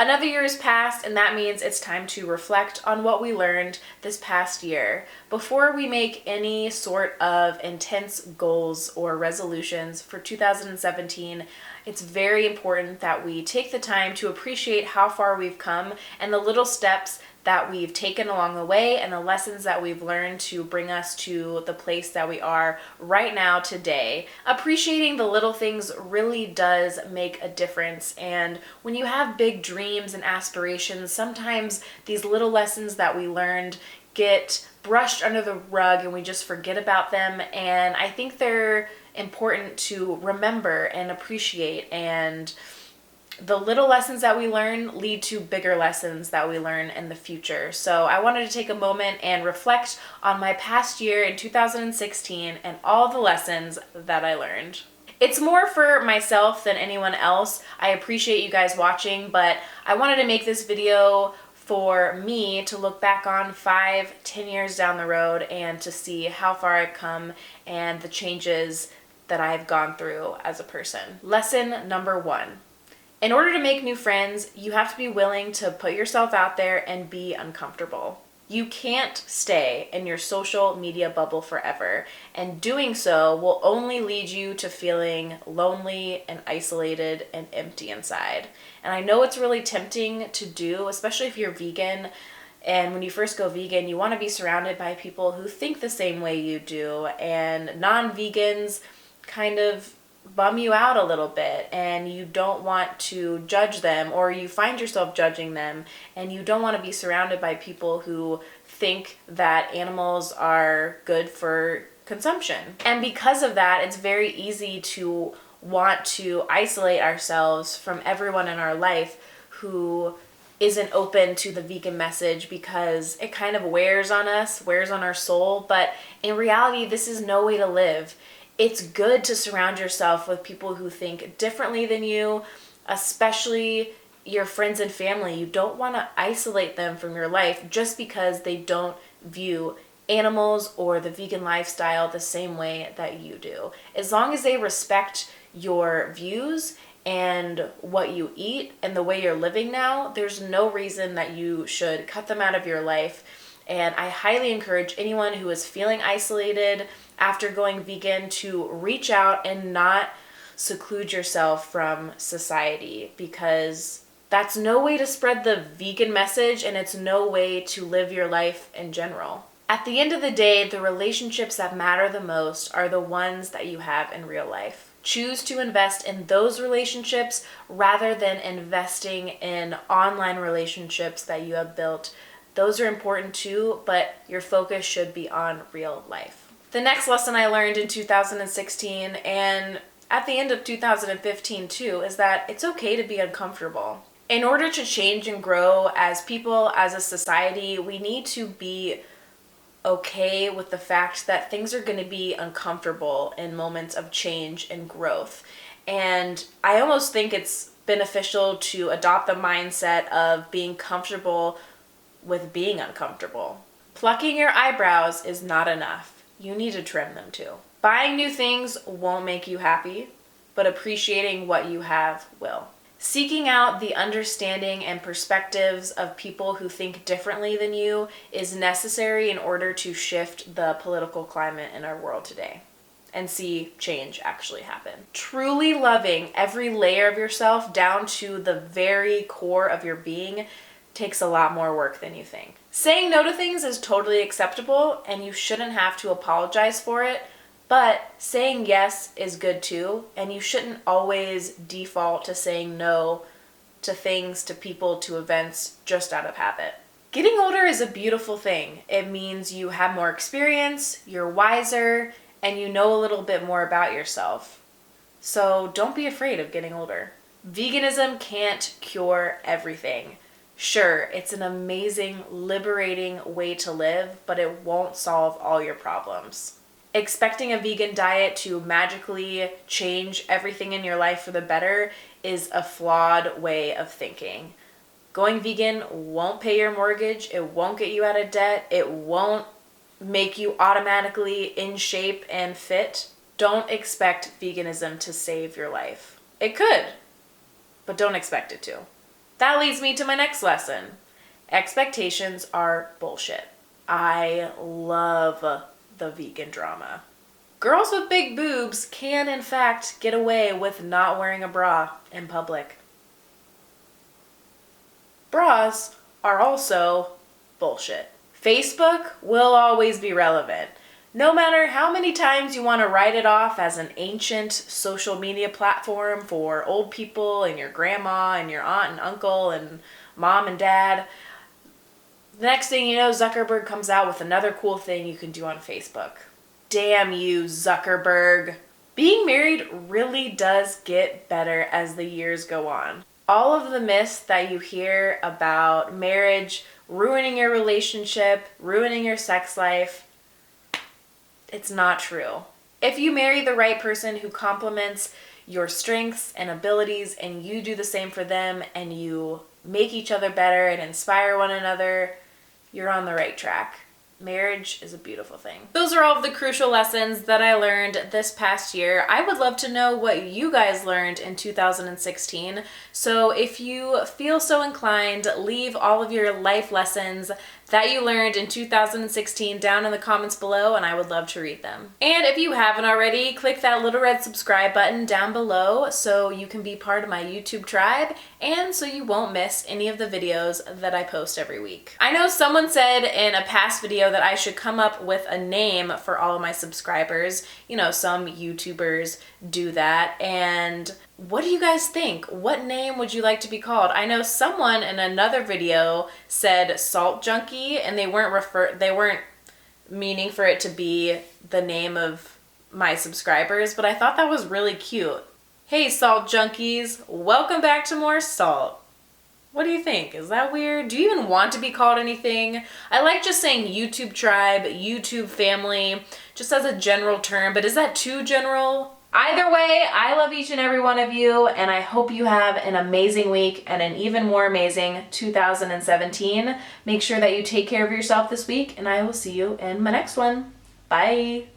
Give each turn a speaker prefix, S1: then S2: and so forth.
S1: Another year has passed, and that means it's time to reflect on what we learned this past year. Before we make any sort of intense goals or resolutions for 2017, it's very important that we take the time to appreciate how far we've come and the little steps that we've taken along the way and the lessons that we've learned to bring us to the place that we are right now today. Appreciating the little things really does make a difference. And when you have big dreams and aspirations, sometimes these little lessons that we learned get brushed under the rug and we just forget about them. And I think they're important to remember and appreciate, and the little lessons that we learn lead to bigger lessons that we learn in the future. So I wanted to take a moment and reflect on my past year in 2016 and all the lessons that I learned. It's more for myself than anyone else. I appreciate you guys watching, but I wanted to make this video for me to look back on 5-10 years down the road and to see how far I've come and the changes that I've gone through as a person. Lesson number 1. In order to make new friends, you have to be willing to put yourself out there and be uncomfortable. You can't stay in your social media bubble forever, and doing so will only lead you to feeling lonely and isolated and empty inside. And I know it's really tempting to do, especially if you're vegan. And when you first go vegan, you want to be surrounded by people who think the same way you do, and non-vegans kind of bum you out a little bit, and you don't want to judge them, or you find yourself judging them, and you don't want to be surrounded by people who think that animals are good for consumption. And because of that, it's very easy to want to isolate ourselves from everyone in our life who isn't open to the vegan message, because it kind of wears on us, wears on our soul. But in reality, this is no way to live. It's good to surround yourself with people who think differently than you, especially your friends and family. You don't want to isolate them from your life just because they don't view animals or the vegan lifestyle the same way that you do. As long as they respect your views and what you eat and the way you're living now, there's no reason that you should cut them out of your life. And I highly encourage anyone who is feeling isolated after going vegan to reach out and not seclude yourself from society, because that's no way to spread the vegan message, and it's no way to live your life in general. At the end of the day, the relationships that matter the most are the ones that you have in real life. Choose to invest in those relationships rather than investing in online relationships that you have built. Those are important too, but your focus should be on real life. The next lesson I learned in 2016 and at the end of 2015 too is that it's okay to be uncomfortable. In order to change and grow as people, as a society, we need to be okay with the fact that things are going to be uncomfortable in moments of change and growth. And I almost think it's beneficial to adopt the mindset of being comfortable with being uncomfortable. Plucking your eyebrows is not enough. You need to trim them too. Buying new things won't make you happy, but appreciating what you have will. Seeking out the understanding and perspectives of people who think differently than you is necessary in order to shift the political climate in our world today and see change actually happen. Truly loving every layer of yourself down to the very core of your being takes a lot more work than you think. Saying no to things is totally acceptable, and you shouldn't have to apologize for it, but saying yes is good too, and you shouldn't always default to saying no to things, to people, to events just out of habit. Getting older is a beautiful thing. It means you have more experience, you're wiser, and you know a little bit more about yourself. So don't be afraid of getting older. Veganism can't cure everything. Sure, it's an amazing, liberating way to live, but it won't solve all your problems. Expecting a vegan diet to magically change everything in your life for the better is a flawed way of thinking. Going vegan won't pay your mortgage, it won't get you out of debt, it won't make you automatically in shape and fit. Don't expect veganism to save your life. It could, but don't expect it to. That leads me to my next lesson. Expectations are bullshit. I love the vegan drama. Girls with big boobs can, in fact, get away with not wearing a bra in public. Bras are also bullshit. Facebook will always be relevant. No matter how many times you want to write it off as an ancient social media platform for old people and your grandma and your aunt and uncle and mom and dad, the next thing you know, Zuckerberg comes out with another cool thing you can do on Facebook. Damn you, Zuckerberg. Being married really does get better as the years go on. All of the myths that you hear about marriage ruining your relationship, ruining your sex life, it's not true. If you marry the right person who complements your strengths and abilities and you do the same for them and you make each other better and inspire one another, you're on the right track. Marriage is a beautiful thing. Those are all of the crucial lessons that I learned this past year. I would love to know what you guys learned in 2016. So if you feel so inclined, leave all of your life lessons that you learned in 2016 down in the comments below, and I would love to read them. And if you haven't already, click that little red subscribe button down below so you can be part of my YouTube tribe and so you won't miss any of the videos that I post every week. I know someone said in a past video that I should come up with a name for all of my subscribers. You know, some YouTubers do that. And what do you guys think? What name would you like to be called? I know someone in another video said Salt Junkie, and they weren't meaning for it to be the name of my subscribers, but I thought that was really cute. Hey Salt Junkies, welcome back to more Salt. What do you think? Is that weird? Do you even want to be called anything? I like just saying YouTube tribe, YouTube family, just as a general term, but is that too general? Either way, I love each and every one of you, and I hope you have an amazing week and an even more amazing 2017. Make sure that you take care of yourself this week, and I will see you in my next one. Bye.